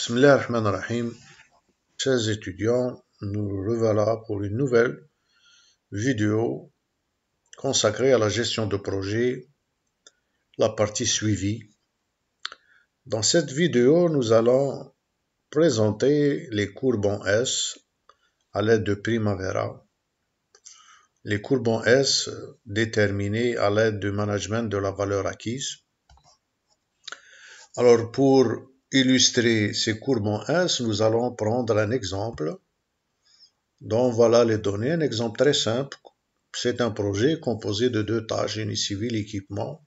Bismillah ar-Rahman ar-Rahim. Chers étudiants, nous revoilà pour une nouvelle vidéo consacrée à la gestion de projet, la partie suivie. Dans cette vidéo, nous allons présenter les courbes en S à l'aide de Primavera. Les courbes en S déterminées à l'aide du management de la valeur acquise. Alors, pour illustrer ces courbes en S, nous allons prendre un exemple. Donc voilà les données, un exemple très simple. C'est un projet composé de deux tâches, génie civil, équipement,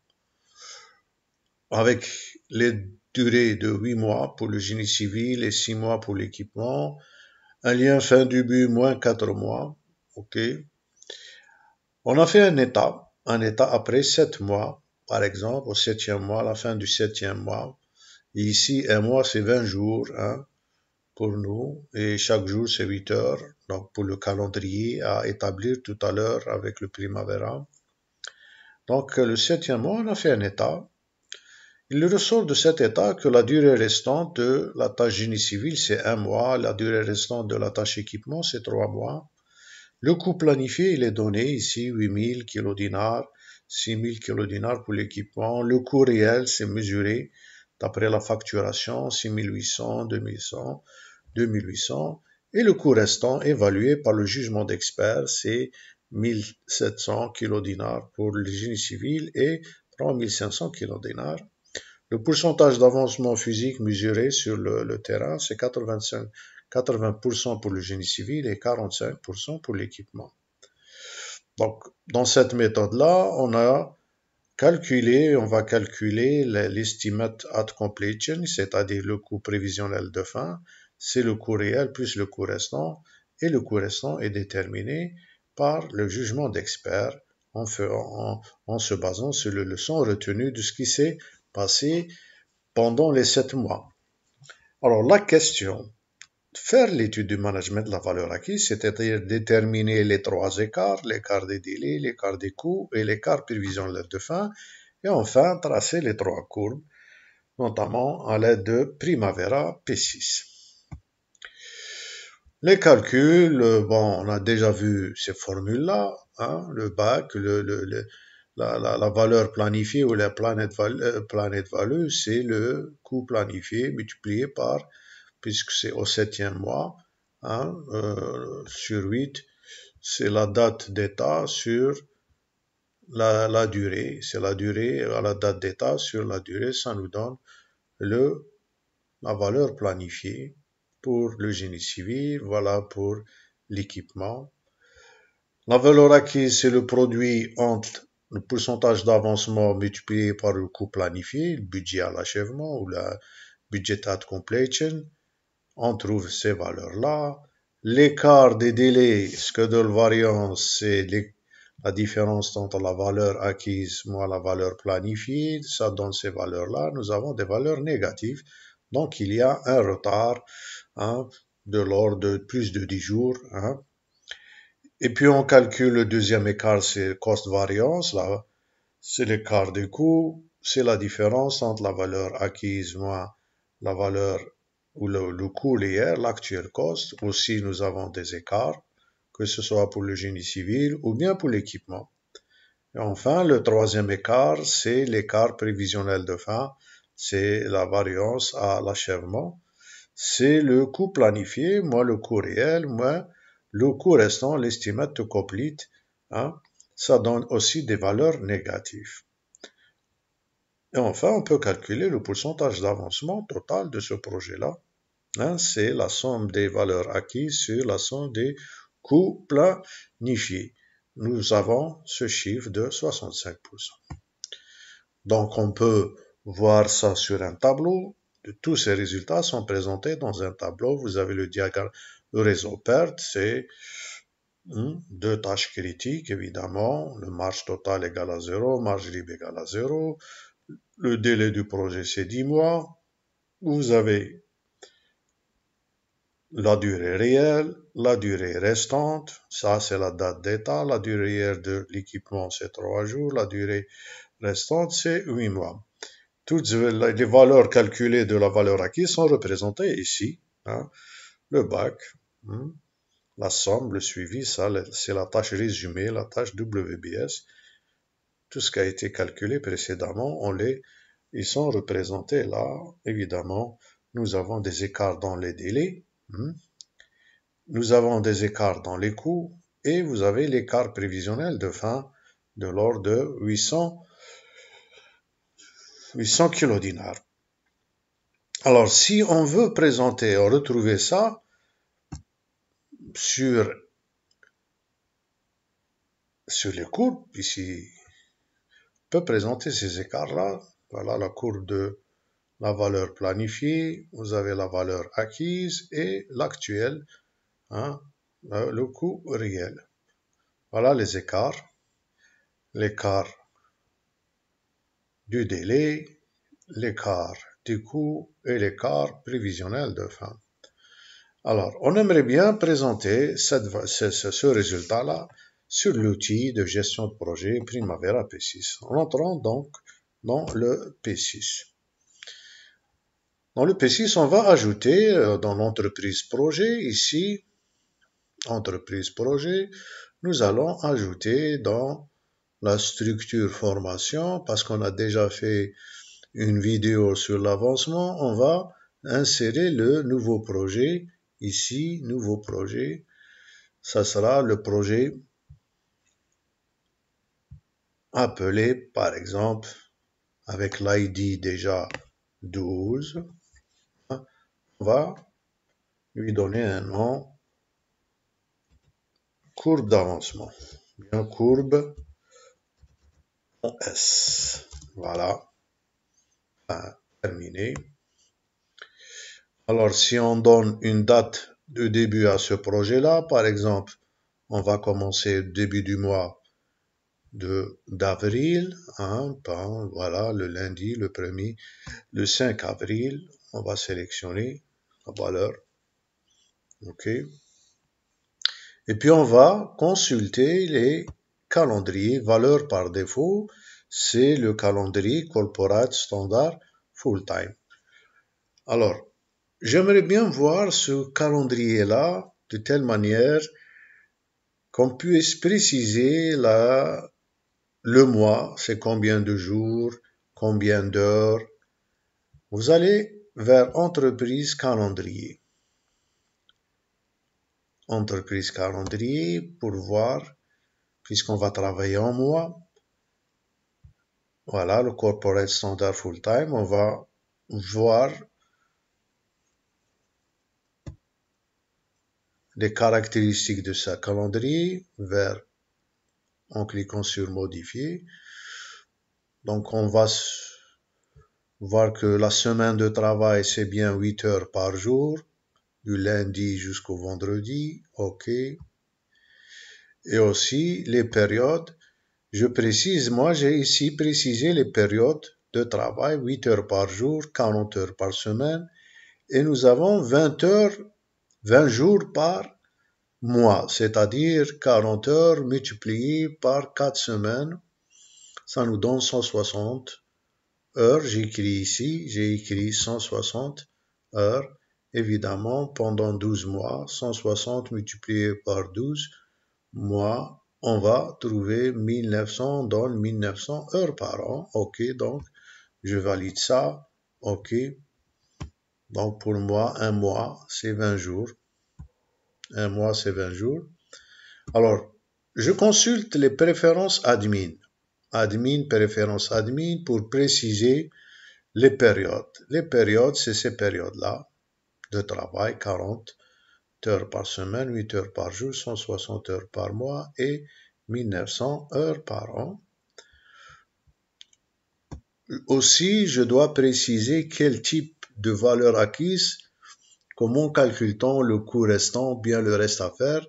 avec les durées de 8 mois pour le génie civil et 6 mois pour l'équipement, un lien fin du but moins 4 mois. Ok. On a fait un état après 7 mois, par exemple, au 7e mois, à la fin du 7e mois. Et ici, un mois, c'est 20 jours, hein, pour nous, et chaque jour, c'est 8 heures. Donc, pour le calendrier à établir tout à l'heure avec le Primavera. Donc, le 7e mois, on a fait un état. Il ressort de cet état que la durée restante de la tâche génie civil, c'est 1 mois. La durée restante de la tâche équipement, c'est 3 mois. Le coût planifié, il est donné ici, 8000 kilodinars, 6000 kilodinars pour l'équipement. Le coût réel, c'est mesuré d'après la facturation, 6800, 2100, 2800. Et le coût restant, évalué par le jugement d'expert, c'est 1700 kilodinars pour le génie civil et 3500 kilodinars. Le pourcentage d'avancement physique mesuré sur le terrain, c'est 80% pour le génie civil et 45% pour l'équipement. Donc, dans cette méthode-là, on va calculer l'estimate at completion, c'est-à-dire le coût prévisionnel de fin, c'est le coût réel plus le coût restant, et le coût restant est déterminé par le jugement d'expert en se basant sur les leçons retenues de ce qui s'est passé pendant les 7 mois. Alors, la question, faire l'étude du management de la valeur acquise, c'est-à-dire déterminer les 3 écarts, l'écart des délais, l'écart des coûts et l'écart prévisionnel de fin, et enfin tracer les 3 courbes, notamment à l'aide de Primavera P6. Les calculs, bon, on a déjà vu ces formules-là, hein, le BAC, la valeur planifiée ou la planet value, c'est le coût planifié multiplié par, puisque c'est au 7e mois, hein, sur 8, c'est la date d'état sur la durée, c'est la durée à la date d'état sur la durée, ça nous donne la valeur planifiée pour le génie civil, voilà pour l'équipement. La valeur acquise, c'est le produit entre le pourcentage d'avancement multiplié par le coût planifié, le budget à l'achèvement ou la budget at completion. On trouve ces valeurs-là. L'écart des délais, schedule variance, c'est la différence entre la valeur acquise moins la valeur planifiée. Ça donne ces valeurs-là. Nous avons des valeurs négatives. Donc, il y a un retard, hein, de l'ordre de plus de 10 jours. Hein. Et puis, on calcule le deuxième écart, c'est cost variance. Là, c'est l'écart des coûts. C'est la différence entre la valeur acquise moins la valeur ou le coût réel, l'actuel cost. Aussi, nous avons des écarts, que ce soit pour le génie civil ou bien pour l'équipement. Et enfin, le troisième écart, c'est l'écart prévisionnel de fin. C'est la variance à l'achèvement. C'est le coût planifié, moins le coût réel, moins le coût restant, l'estimate to complete. Hein. Ça donne aussi des valeurs négatives. Et enfin, on peut calculer le pourcentage d'avancement total de ce projet-là. Hein, c'est la somme des valeurs acquises sur la somme des coûts planifiés. Nous avons ce chiffre de 65%. Donc, on peut voir ça sur un tableau. Tous ces résultats sont présentés dans un tableau. Vous avez le diagramme, le réseau PERT, c'est 2 tâches critiques, évidemment. Le marge total égale à 0, marge libre égale à 0. Le délai du projet, c'est 10 mois. Vous avez la durée réelle, la durée restante, ça c'est la date d'état. La durée réelle de l'équipement, c'est 3 jours. La durée restante, c'est 8 mois. Toutes les valeurs calculées de la valeur acquise sont représentées ici, hein. Le bac, hein, la somme, le suivi, ça c'est la tâche résumée, la tâche WBS. Tout ce qui a été calculé précédemment, ils sont représentés là. Évidemment, nous avons des écarts dans les délais, hein. Nous avons des écarts dans les coûts et vous avez l'écart prévisionnel de fin de l'ordre de 800 kilodinars. Alors, si on veut présenter, retrouver ça sur les courbes, ici, on peut présenter ces écarts-là. Voilà la courbe de la valeur planifiée, vous avez la valeur acquise et l'actuel, hein, le coût réel. Voilà les écarts, l'écart du délai, l'écart du coût et l'écart prévisionnel de fin. Alors, on aimerait bien présenter ce résultat-là sur l'outil de gestion de projet Primavera P6. En entrant donc dans le P6. Dans le P6, on va ajouter dans l'entreprise projet, ici, entreprise projet, nous allons ajouter dans la structure formation, parce qu'on a déjà fait une vidéo sur l'avancement, on va insérer le nouveau projet, ici, nouveau projet, ça sera le projet appelé, par exemple, avec l'ID déjà 12, on va lui donner un nom, courbe d'avancement, bien courbe en S. Voilà, terminé. Alors, si on donne une date de début à ce projet-là, par exemple, on va commencer début du mois d'avril, hein, voilà, le lundi, le 1er, le 5 avril, on va sélectionner la valeur, ok. Et puis on va consulter les calendriers, valeur par défaut, c'est le calendrier Corporate Standard Full-Time. Alors, j'aimerais bien voir ce calendrier-là de telle manière qu'on puisse préciser le mois, c'est combien de jours, combien d'heures. Vous allez vers Entreprise calendrier. Entreprise calendrier pour voir, puisqu'on va travailler en mois. Voilà, le Corporate Standard Full-Time, on va voir les caractéristiques de ce calendrier en cliquant sur modifier. Donc on va voir que la semaine de travail c'est bien 8 heures par jour, du lundi jusqu'au vendredi, ok. Et aussi les périodes, je précise, moi j'ai ici précisé les périodes de travail, 8 heures par jour, 40 heures par semaine, et nous avons 20 jours par mois, c'est-à-dire 40 heures multipliées par 4 semaines, ça nous donne 160 heures. J'ai écrit 160 heures, évidemment, pendant 12 mois, 160 multiplié par 12 mois, on va trouver 1900, donne 1900 heures par an, ok, donc je valide ça, ok, donc pour moi, un mois, c'est 20 jours. Un mois, c'est 20 jours. Alors, je consulte les préférences admin. Préférences admin pour préciser les périodes. Les périodes, c'est ces périodes-là de travail, 40 heures par semaine, 8 heures par jour, 160 heures par mois et 1900 heures par an. Aussi, je dois préciser quel type de valeur acquise, comment calcule-t-on le coût restant, bien le reste à faire.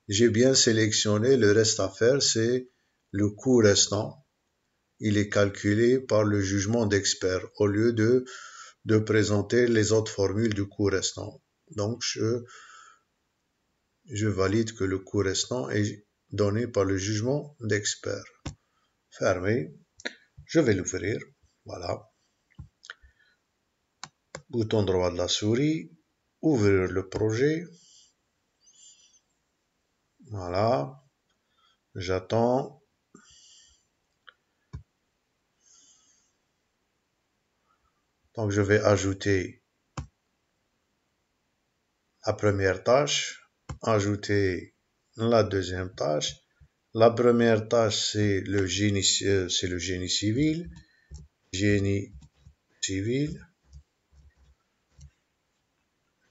J'ai bien sélectionné le reste à faire, c'est le coût restant. Il est calculé par le jugement d'expert au lieu de présenter les autres formules du coût restant. Donc, je valide que le coût restant est donné par le jugement d'expert. Fermé. Je vais l'ouvrir. Voilà. Bouton droit de la souris, ouvrir le projet. Voilà, j'attends. Donc je vais ajouter la première tâche, ajouter la deuxième tâche. La première tâche, c'est le génie civil. Génie civil.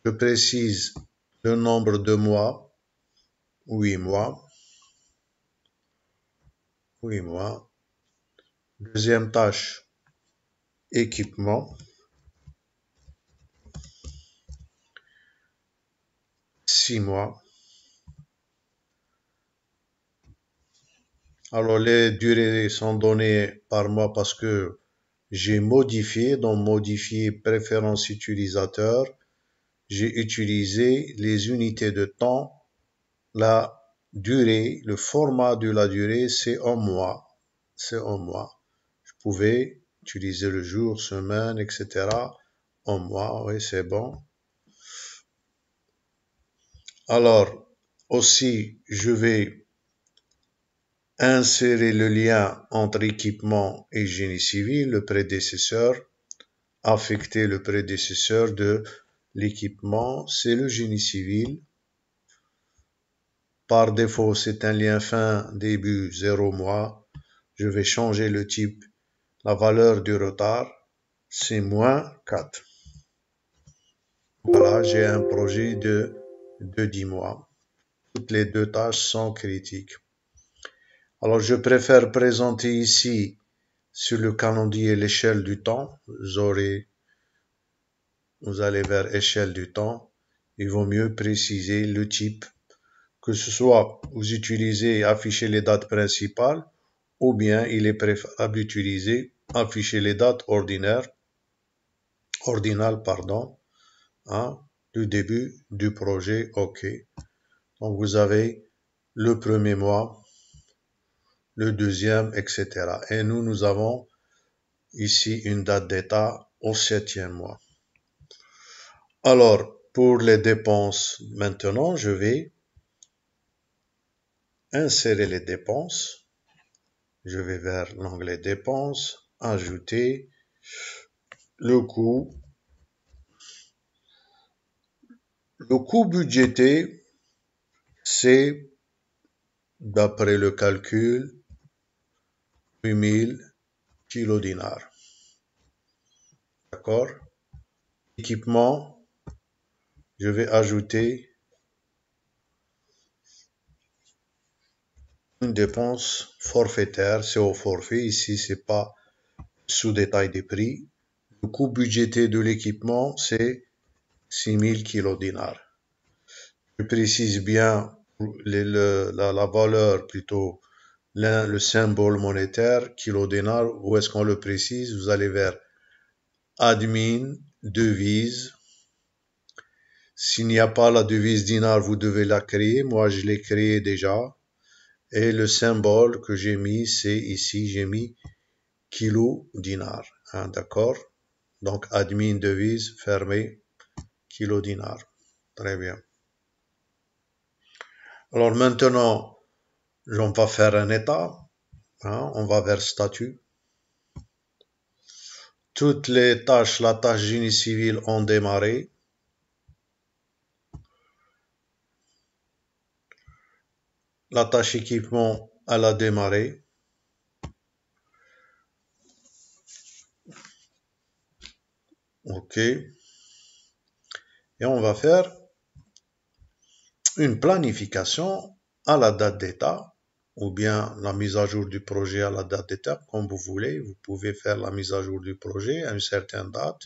Je précise le nombre de mois, 8 mois. 8 mois. Deuxième tâche, équipement. 6 mois. Alors les durées sont données par mois parce que j'ai modifié, dans modifier préférence utilisateur, j'ai utilisé les unités de temps. La durée, le format de la durée, c'est en mois. C'est en mois. Je pouvais utiliser le jour, semaine, etc. En mois, oui, c'est bon. Alors, aussi, je vais insérer le lien entre équipement et génie civil, le prédécesseur, affecter le prédécesseur de l'équipement, c'est le génie civil. Par défaut, c'est un lien fin début 0 mois. Je vais changer le type. La valeur du retard, c'est moins 4. Voilà, j'ai un projet de 10 mois. Toutes les deux tâches sont critiques. Alors, je préfère présenter ici sur le calendrier l'échelle du temps. Vous allez vers échelle du temps. Il vaut mieux préciser le type. Que ce soit vous utilisez et affichez les dates principales, ou bien il est préférable d'utiliser afficher les dates ordinales, du début du projet. OK. Donc vous avez le premier mois, le deuxième, etc. Et nous avons ici une date d'état au 7e mois. Alors, pour les dépenses, maintenant, je vais insérer les dépenses. Je vais vers l'onglet dépenses, ajouter le coût. Le coût budgété, c'est, d'après le calcul, 8000 kilodinars. D'accord? Équipement, je vais ajouter une dépense forfaitaire, c'est au forfait. Ici, c'est pas sous détail des prix. Le coût budgété de l'équipement, c'est 6000 kilodinars. Je précise bien la valeur, plutôt le symbole monétaire, kilodinar. Où est-ce qu'on le précise? Vous allez vers admin, devise. S'il n'y a pas la devise dinar, vous devez la créer. Moi, je l'ai créée déjà. Et le symbole que j'ai mis, c'est ici, j'ai mis kilo dinar. D'accord? Donc, admin, devise, fermé, kilo dinar. Très bien. Alors maintenant, on va faire un état. On va vers statut. Toutes les tâches, la tâche génie civil ont démarré. La tâche équipement, elle a démarré. OK. Et on va faire une planification à la date d'état, ou bien la mise à jour du projet à la date d'état, comme vous voulez. Vous pouvez faire la mise à jour du projet à une certaine date.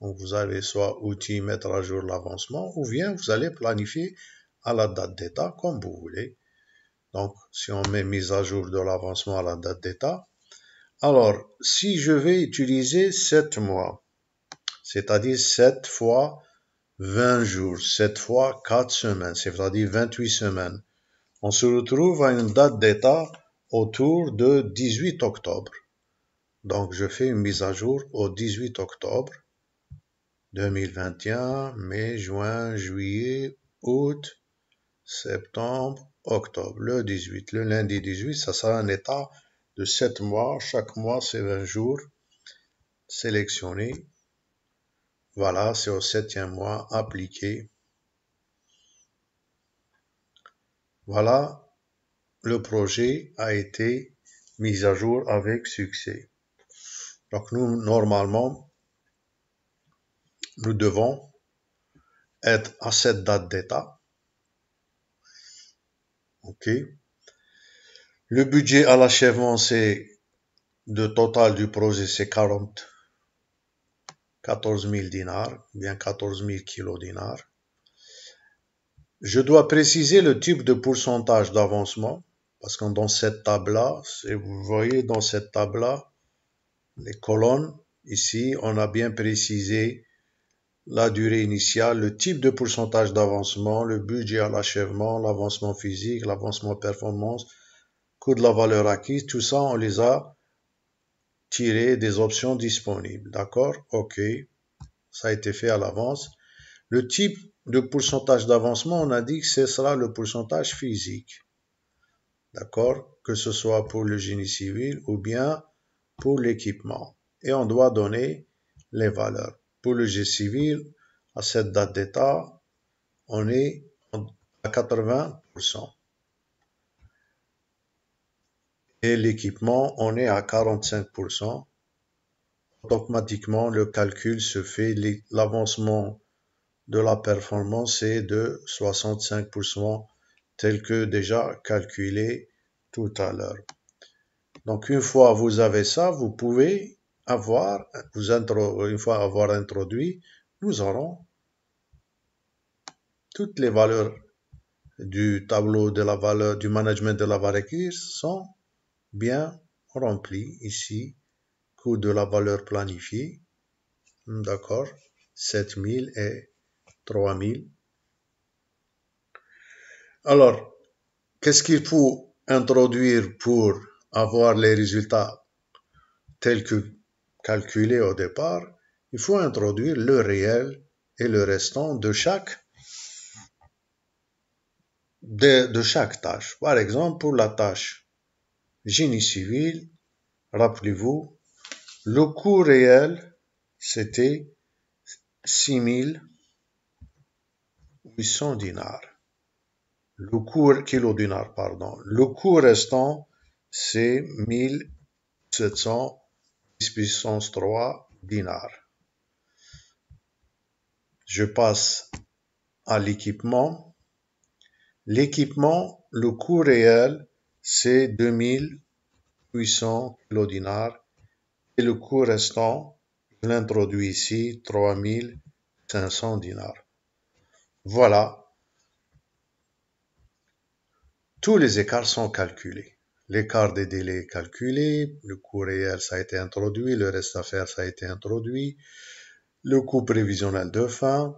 Donc vous allez soit outil mettre à jour l'avancement, ou bien vous allez planifier à la date d'état comme vous voulez. Donc si on met mise à jour de l'avancement à la date d'état, alors si je vais utiliser 7 mois, c'est-à-dire 7 fois 20 jours, 7 fois 4 semaines, c'est-à-dire 28 semaines. On se retrouve à une date d'état autour de 18 octobre. Donc, je fais une mise à jour au 18 octobre 2021, mai, juin, juillet, août, septembre, octobre. Le 18, le lundi 18, ça sera un état de 7 mois. Chaque mois, c'est 20 jours. Sélectionné. Voilà, c'est au 7e mois. Appliqué. Voilà, le projet a été mis à jour avec succès. Donc nous, normalement, nous devons être à cette date d'état. OK. Le budget à l'achèvement, c'est de total du projet, c'est 14 000 dinars, bien 14 000 kilos dinars. Je dois préciser le type de pourcentage d'avancement, parce que dans cette table-là, vous voyez dans cette table-là, les colonnes, ici, on a bien précisé la durée initiale, le type de pourcentage d'avancement, le budget à l'achèvement, l'avancement physique, l'avancement performance, coût de la valeur acquise, tout ça, on les a tirés des options disponibles. D'accord? OK. Ça a été fait à l'avance. Le type de pourcentage d'avancement, on a dit que ce sera le pourcentage physique. D'accord? Que ce soit pour le génie civil ou bien pour l'équipement. Et on doit donner les valeurs. Pour le génie civil, à cette date d'état, on est à 80%. Et l'équipement, on est à 45%. Automatiquement, le calcul se fait, l'avancement de la performance est de 65%, tel que déjà calculé tout à l'heure. Donc, une fois vous avez ça, vous pouvez avoir, une fois avoir introduit, nous aurons toutes les valeurs du tableau de la valeur, du management de la valeur acquise sont bien remplies ici. Coût de la valeur planifiée, d'accord, 7000 et 3000. Alors, qu'est-ce qu'il faut introduire pour avoir les résultats tels que calculés au départ? Il faut introduire le réel et le restant de chaque tâche. Par exemple, pour la tâche génie civil, rappelez-vous, le coût réel, c'était 6800 dinars. Le coût kilo-dinar, pardon. Le coût restant, c'est 1700 puissance 3 dinars. Je passe à l'équipement. L'équipement, le coût réel, c'est 2800 kilodinars. Et le coût restant, je l'introduis ici, 3500 dinars. Voilà. Tous les écarts sont calculés. L'écart des délais est calculé, le coût réel, ça a été introduit, le reste à faire, ça a été introduit. Le coût prévisionnel de fin,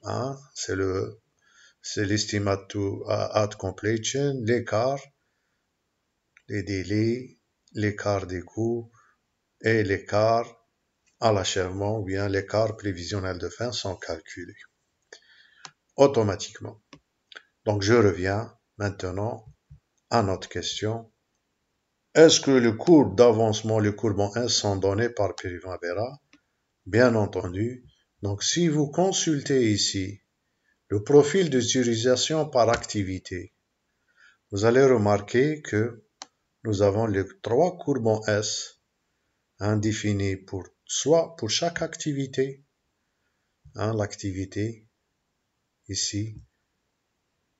hein, c'est l'estimate to at completion, l'écart, les délais, l'écart des coûts et l'écart à l'achèvement ou bien l'écart prévisionnel de fin sont calculés automatiquement. Donc je reviens maintenant à notre question. Est-ce que le cours d'avancement, les courbes en S sont donnés par Primavera? Bien entendu. Donc si vous consultez ici le profil d'utilisation par activité, vous allez remarquer que nous avons les 3 courbes en S définies soit pour chaque activité, l'activité ici,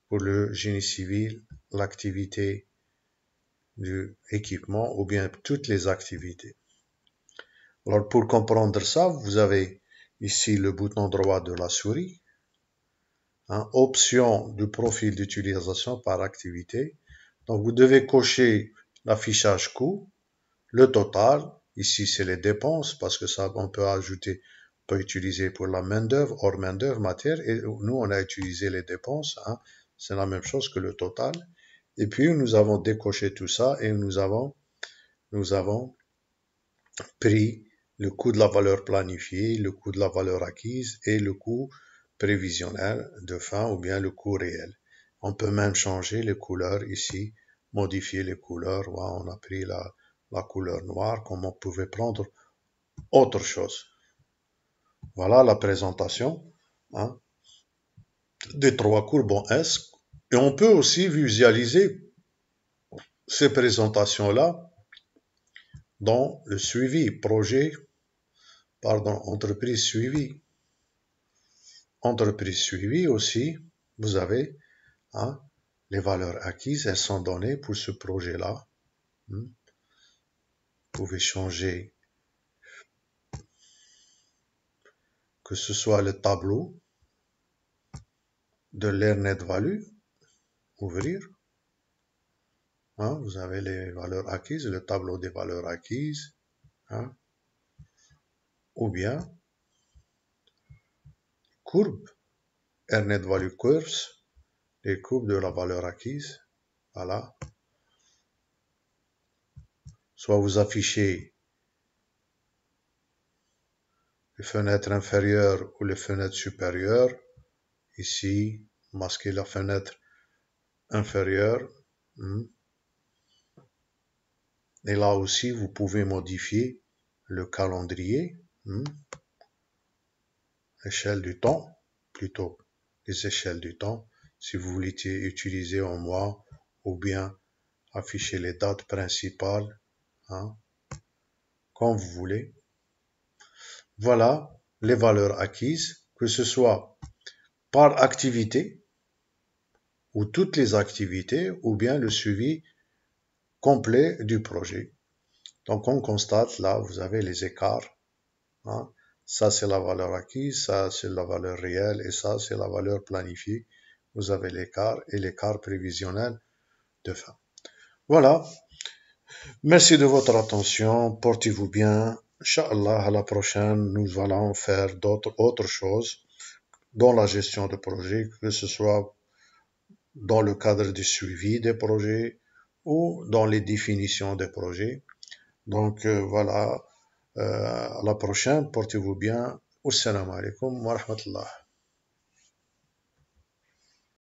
pour le génie civil, l'activité du équipement ou bien toutes les activités. Alors pour comprendre ça, vous avez ici le bouton droit de la souris, option du profil d'utilisation par activité. Donc vous devez cocher l'affichage coût, le total, ici c'est les dépenses parce que ça on peut ajouter, on peut utiliser pour la main-d'œuvre, hors main-d'œuvre, matière, et nous on a utilisé les dépenses, c'est la même chose que le total. Et puis nous avons décoché tout ça et nous avons pris le coût de la valeur planifiée, le coût de la valeur acquise et le coût prévisionnel de fin ou bien le coût réel. On peut même changer les couleurs ici, modifier les couleurs. Voilà, on a pris la couleur noire comme on pouvait prendre autre chose. Voilà la présentation hein, des trois courbes en S. Et on peut aussi visualiser ces présentations-là dans le suivi, entreprise suivi. Entreprise suivie aussi, vous avez hein, les valeurs acquises, elles sont données pour ce projet-là. Vous pouvez changer que ce soit le tableau de l'Earned Value, ouvrir. Hein, vous avez les valeurs acquises, le tableau des valeurs acquises. Hein, ou bien courbe, Earned Value Curves, les courbes de la valeur acquise. Voilà. Soit vous affichez les fenêtres inférieures ou les fenêtres supérieures. Ici, masquer la fenêtre inférieure. Et là aussi, vous pouvez modifier le calendrier. Échelle du temps, plutôt les échelles du temps. Si vous voulez utiliser en mois ou bien afficher les dates principales, hein, comme vous voulez. Voilà les valeurs acquises, que ce soit par activité ou toutes les activités ou bien le suivi complet du projet. Donc on constate là, vous avez les écarts. Hein. Ça c'est la valeur acquise, ça c'est la valeur réelle et ça c'est la valeur planifiée. Vous avez l'écart et l'écart prévisionnel de fin. Voilà. Merci de votre attention. Portez-vous bien. Inch'Allah, à la prochaine, nous allons faire autres choses dans la gestion de projet, que ce soit dans le cadre du suivi des projets ou dans les définitions des projets. Donc voilà, à la prochaine, portez-vous bien. Assalamu alaikum wa rahmatullah.